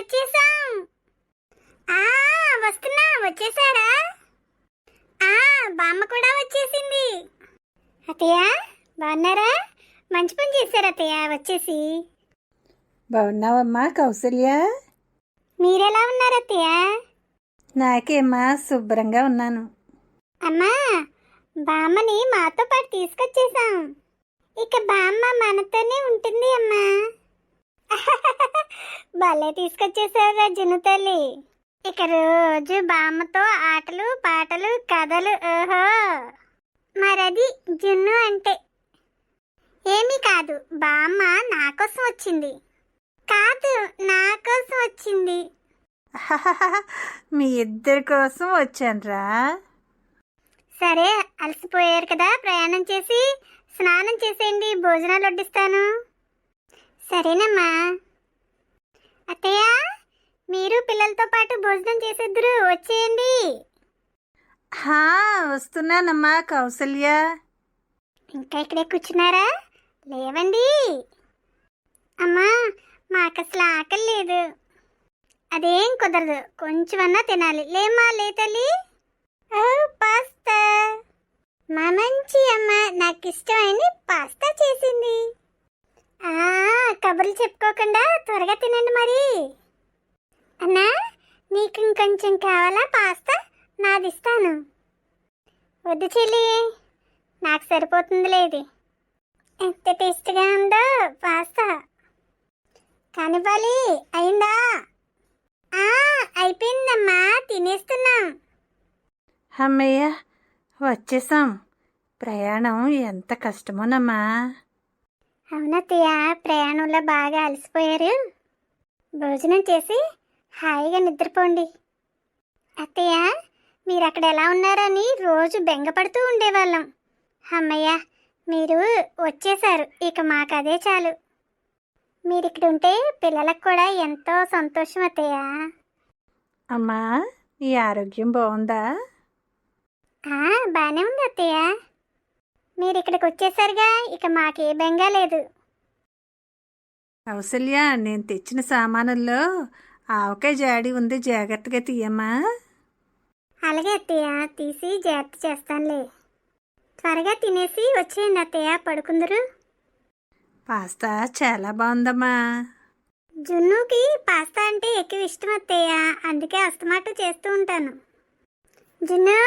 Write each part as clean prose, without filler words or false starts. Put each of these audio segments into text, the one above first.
వచ్చేసాం. ఆ వస్తున్నా. వచ్చేసారా? బామ్మ కూడా వచ్చేసింది. అత్తయ్య బాగున్నారా? మంచి పని చేశారు అత్తయ్య వచ్చేసి. బాగున్నావమ్మా కౌసల్య? మీరెలా ఉన్నారు అత్తయ్య? నాకేమ్మా శుభ్రంగా ఉన్నాను. అమ్మా బామ్మని మాతో పాటు తీసుకొచ్చేసాం. ఇక బామ్మ మనతోనే ఉంటుంది అమ్మా. భలే తీసుకొచ్చేసారా జున్ను తల్లి. ఇక రోజు బామ్మతో ఆటలు పాటలు కథలు. ఓహో మరది జున్ను అంటే. ఏమీ కాదు, బామ్మ నా కోసం వచ్చింది. కాదు, నా కోసం వచ్చింది. మీ ఇద్దరి కోసం వచ్చానురా. సరే అలసిపోయారు కదా ప్రయాణం చేసి, స్నానం చేసేయండి, భోజనాలు వడ్డిస్తాను. సరేనమ్మా. అత్తయ్య మీరు పిల్లలతో పాటు భోజనం చేసేద్దరు, వచ్చేయండి. వస్తున్నానమ్మా కౌసల్య. ఇంకా ఇక్కడే కూర్చున్నారా? లేవండి. అమ్మా మాకు అసలు ఆకలి లేదు. అదేం కుదరదు, కొంచెమన్నా తినాలి. లేమ్మా లే తల్లి. పాస్తా. మా మంచి అమ్మ నాకు ఇష్టమైన పాస్తా చేసింది. కబుర్లు చెప్పుకోకుండా త్వరగా తినండి మరి. అన్నా నీకు ఇంకొంచెం కావాలా పాస్తా? నాది ఇస్తాను. వద్దు చెల్లి, నాకు సరిపోతుందిలే. ఇది ఎంత టేస్ట్గా ఉందో పాస్తా. కానివ్వాలి. అయిందా? అయిపోయిందమ్మా, తినేస్తున్నాం. అమ్మయ్య వచ్చేసాం. ప్రయాణం ఎంత కష్టమోనమ్మా. అవునత్తయ్య, ప్రయాణంలో బాగా అలసిపోయారు. భోజనం చేసి హాయిగా నిద్రపోండి. అత్తయ్య మీరు అక్కడ ఎలా ఉన్నారని రోజు బెంగపడుతూ ఉండేవాళ్ళం. అమ్మయ్య మీరు వచ్చేసారు, ఇక మాకు అదే చాలు. మీరు ఇక్కడ ఉంటే పిల్లలకు కూడా ఎంతో సంతోషం అత్తయ్య. అమ్మా నీ ఆరోగ్యం బాగుందా? బాగానే ఉంది అత్తయ్య. మీరు ఇక్కడికి వచ్చేసరిగా ఇక మాకే బెంగా లేదు. కౌసల్య, నేను తెచ్చిన సామానుల్లో ఆవకాయ జాడి ఉంది, జాగ్రత్తగా తీయమ్మా. అలాగే అత్తయ్య, తీసి జాగ్రత్త చేస్తానులే. త్వరగా తినేసి వచ్చేయండి అత్తయ్య, పడుకుందరు. పాస్తా చాలా బాగుందమ్మా. జున్నుకి పాస్తా అంటే ఎక్కువ ఇష్టం అత్తయ్య, అందుకే అస్తమాటు చేస్తూ ఉంటాను. జున్ను,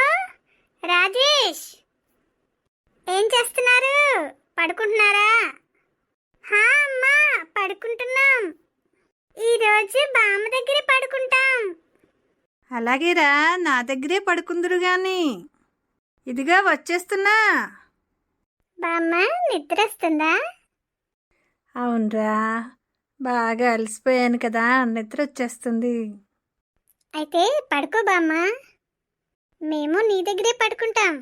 రాజేష్ ఏం చేస్తున్నారు? పడుకుంటున్నారా? అమ్మా పడుకుంటున్నాం. ఈరోజు బామ్మ దగ్గరే పడుకుంటాం. అలాగేరా, నా దగ్గరే పడుకుందురు గాని. ఇదిగా వచ్చేస్తున్నా. బామ్మ నిద్ర వస్తుందా? అవునరా, బాగా అలసిపోయాను కదా, నిద్ర వచ్చేస్తుంది. అయితే పడుకో బామ్మ, మేము నీ దగ్గరే పడుకుంటాం.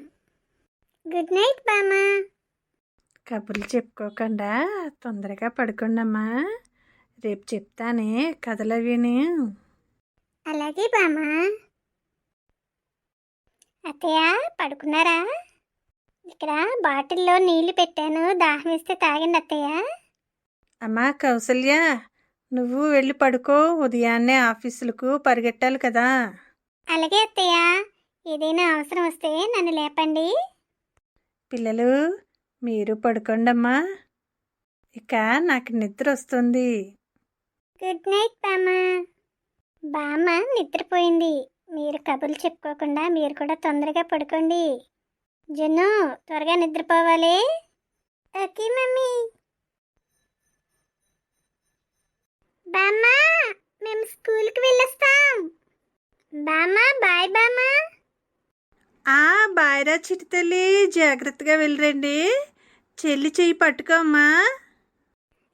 గుడ్ నైట్ బామ్మ. కబుర్లు చెప్పుకోకుండా తొందరగా పడుకోండమ్మా. రేపు చెప్తానే కథలు విని. అలాగే బామ్మ. అత్తయ్య పడుకున్నారా? ఇక్కడ బాటిల్లో నీళ్లు పెట్టాను, దాహం వేస్తే తాగండి అత్తయ్య. అమ్మా కౌసల్య, నువ్వు వెళ్ళి పడుకో, ఉదయాన్నే ఆఫీసులకు పరిగెట్టాలి కదా. అలాగే అత్తయ్య, ఏదైనా అవసరం వస్తే నన్ను లేపండి. పిల్లలు మీరు పడుకోండమ్మా, ఇక నాకు నిద్ర వస్తుంది. గుడ్ నైట్ బామ్మ. బామ్మ నిద్రపోయింది. మీరు కబుర్లు చెప్పుకోకుండా మీరు కూడా తొందరగా పడుకోండి. జున్ను త్వరగా నిద్రపోవాలి. Okay mummy. బామ్మ మేము స్కూల్కి వెళ్ళొస్తాం. బామ్మ బాయ్ బామ్మ. బాయ్రా చిట్టి తల్లి, జాగ్రత్తగా వెళ్ళరండి. చెల్లి చెయ్యి పట్టుకోమ్మా.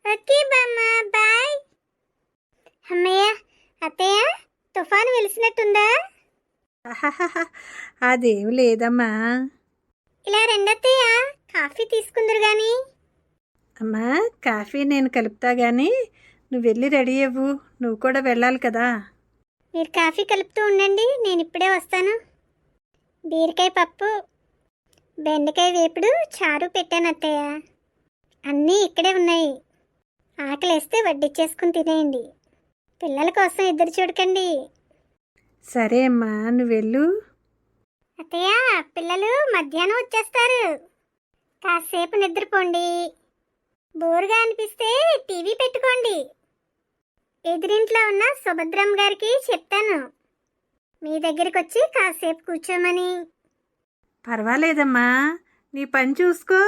ఓకే బామ్మ బాయ్. అమ్మయ్య అత్తయ్య, తుఫాను వెలిసినట్టుందా? అదేం లేదమ్మా. ఇలా రెండత్తయ్య, కాఫీ తీసుకుందరు గాని. అమ్మా కాఫీ నేను కలుపుతా గాని నువ్వు వెళ్ళి రెడీ అవ్వు, నువ్వు కూడా వెళ్ళాలి కదా. మీరు కాఫీ కలుపుతూ ఉండండి, నేను ఇప్పుడే వస్తాను. బీరకాయ పప్పు, బెండకాయ వేపుడు, చారు పెట్టాను అత్తయ్య. అన్నీ ఇక్కడే ఉన్నాయి. ఆకలేస్తే వడ్డిచ్చేసుకుని తినేయండి. పిల్లల కోసం ఎదురు చూడకండి. సరే అమ్మా, నువ్వు వెళ్ళు. అత్తయ్య, పిల్లలు మధ్యాహ్నం వచ్చేస్తారు. కాసేపు నిద్రపోండి. బోరుగా అనిపిస్తే టీవీ పెట్టుకోండి. ఎదురింట్లో ఉన్న సుభద్రమ్మ గారికి చెప్తాను మీ దగ్గరికి వచ్చి కాసేపు కూర్చోమని. పర్వాలేదమ్మా, నీ పని చూసుకో.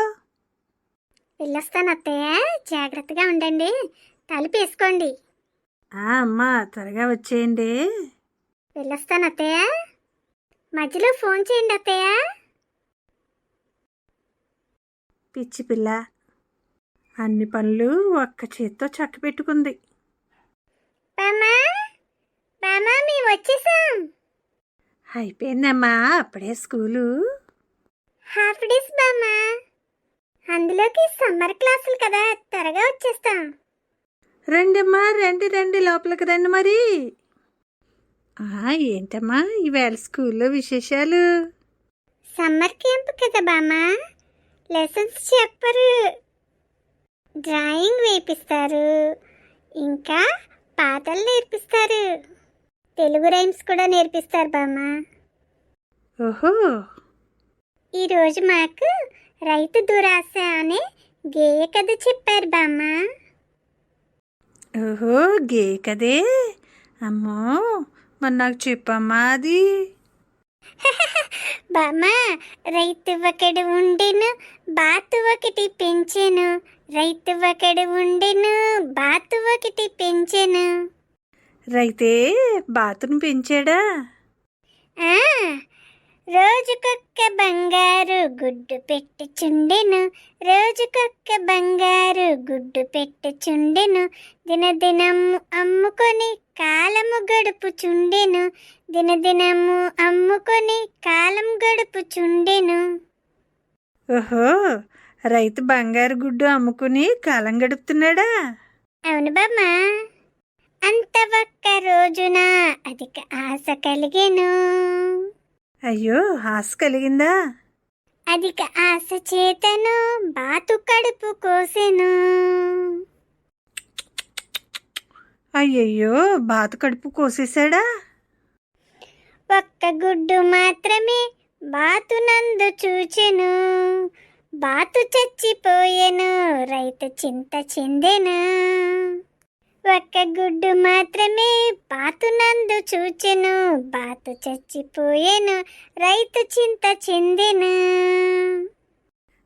వెళ్ళొస్తాను అత్తయ్య, జాగ్రత్తగా ఉండండి. తలుపు వేసుకోండి. అమ్మా, త్వరగా వచ్చేయండి. వెళ్ళొస్తాను అత్తయ్య. మధ్యలో ఫోన్ చేయండి అత్తయ్య. పిచ్చి పిల్ల, అన్ని పనులు ఒక్క చేత్తో చక్క పెట్టుకుంది. బామ్మా, బామ్మా, మేము వచ్చేసాం. అయిపోయిందమ్మా అప్పుడే స్కూలు. హాఫ్ డేస్ బామ్మా, అందులోకి సమ్మర్ క్లాసులు కదా, త్వరగా వచ్చేస్తాం. రండమ్మా, రండి రండి, లోపలికి రండి. మరి ఏంటమ్మా ఈవేళ స్కూల్లో విశేషాలు? సమ్మర్ క్యాంప్ కదా బామ్మా, లెసన్స్ చెప్పరు, డ్రాయింగ్ వేపిస్తారు, ఇంకా పాటలు నేర్పిస్తారు, తెలుగు రైమ్స్ కూడా నేర్పిస్తారు బామ్మా. ఓహో, ఈరోజు మాకు రైతు దురాశ అనే గేయ కథ చెప్పారు బామ్మా. ఓహో, గే కదే. అమ్మో, మరి నాకు చెప్పమ్మా అది. బామ్మా, రైతు ఒకడు ఉండెను, బాతు ఒకటి పెంచెను, రైతు ఒకడు ఉండెను, బాతు ఒకటి పెంచెను. రైతే బాతును పెంచాడా? ఆ, రోజుకొక్క బంగారు గుడ్డు పెట్టుచుండెను, రోజుకొక్క బంగారు గుడ్డు పెట్టుచుండెను, దినదినము అమ్ముకొని కాలము గడుపుచుండెను, దినదినము అమ్ముకొని కాలం గడుపుచుండెను. ఓహో, రైతు బంగారు గుడ్డు అమ్ముకుని కాలం గడుపుతున్నాడా? అవును బామ్మా. అంత ఒక్క రోజున అధిక ఆశ కలిగెను. అయ్యో, ఆశ కలిగిందా? అధిక ఆశ చేతను బాతు కడుపు కోసెను. అయ్యయ్యో, బాతు కడుపు కోసేశాడా? ఒక్క గుడ్డు మాత్రమే బాతు నందు చూచెను, బాతు చచ్చిపోయెను, రైతు చింత చెందెను. ఒక్క గుడ్డు మాత్రమే బాతు నందు చూచెను, బాతు చచ్చిపోయెను, రైతు చింత చెందెను.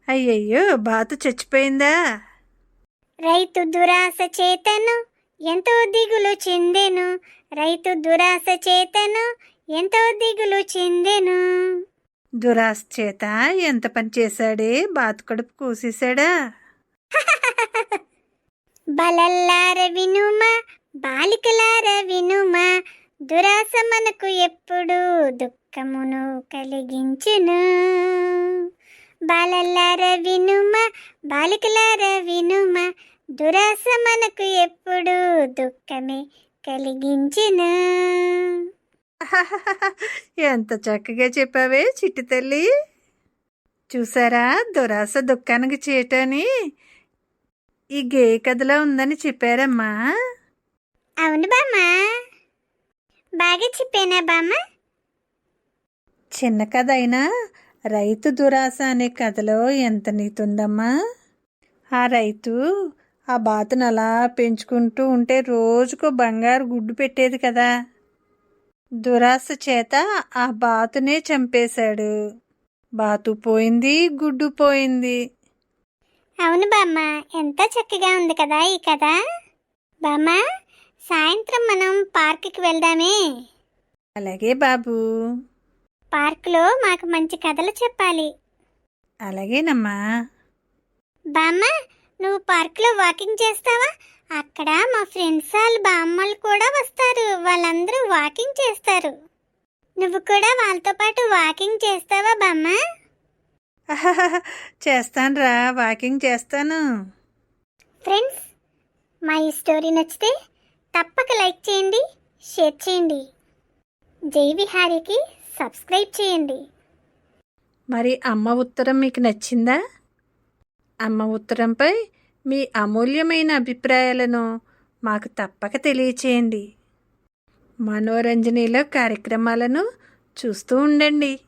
అయ్యయ్యో, బాతు చచ్చిపోయిందా? రైతు దురాశ చేతను ఎంతో దిగులు చెందెను, రైతు దురాశ చేతను ఎంతో దిగులు చెందెను. దురాశ చేత ఎంత పని చేశాడే, బాతు కడుపు కోసేశాడా? బలల్లార వినుమా, బాలికలార వినుమా, దురాశ మనకు ఎప్పుడు దుఃఖమును కలిగించును. బాలల్లార వినుమా, బాలికలార వినుమా, దురాశ మనకు ఎప్పుడు దుఃఖమే కలిగించును. ఎంత చక్కగా చెప్పావే చిట్టి తల్లి. చూసారా, దురాశ దుఃఖానికి చేయటని ఈ గేయ కథలో ఉందని చెప్పారమ్మా. అవును బామ్మా, బాగా చెప్పానా బామ్మ? చిన్న కథ అయినా రైతు దురాశ అనే కథలో ఎంత నీతి ఉందమ్మా. ఆ రైతు ఆ బాతును అలా పెంచుకుంటూ ఉంటే రోజుకో బంగారు గుడ్డు పెట్టేది కదా. దురాశ చేత ఆ బాతునే చంపేశాడు. బాతు పోయింది, గుడ్డు పోయింది. అవును బామ్మ, ఎంత చక్కగా ఉంది కదా ఈ కథ. బామ్మ, సాయంత్రం మనం పార్కుకి వెళ్దామే. అలాగే బాబు. పార్కులో మాకు మంచి కథలు చెప్పాలి. అలాగేనమ్మా. బామ్మ, నువ్వు పార్కులో వాకింగ్ చేస్తావా? అక్కడ మా ఫ్రెండ్స్ వాళ్ళు బామ్మలు కూడా వస్తారు, వాళ్ళందరూ వాకింగ్ చేస్తారు. నువ్వు కూడా వాళ్ళతో పాటు వాకింగ్ చేస్తావా బామ్మ? చేస్తానురా, వాకింగ్ చేస్తాను. ఫ్రెండ్స్, మా ఈ స్టోరీ నచ్చితే తప్పక లైక్ చేయండి, షేర్ చేయండి. జై విహారీకి సబ్స్క్రైబ్ చేయండి. మరి అమ్మ ఉత్తరం మీకు నచ్చిందా? అమ్మ ఉత్తరంపై మీ అమూల్యమైన అభిప్రాయాలను మాకు తప్పక తెలియచేయండి. మనోరంజనిలో కార్యక్రమాలను చూస్తూ ఉండండి.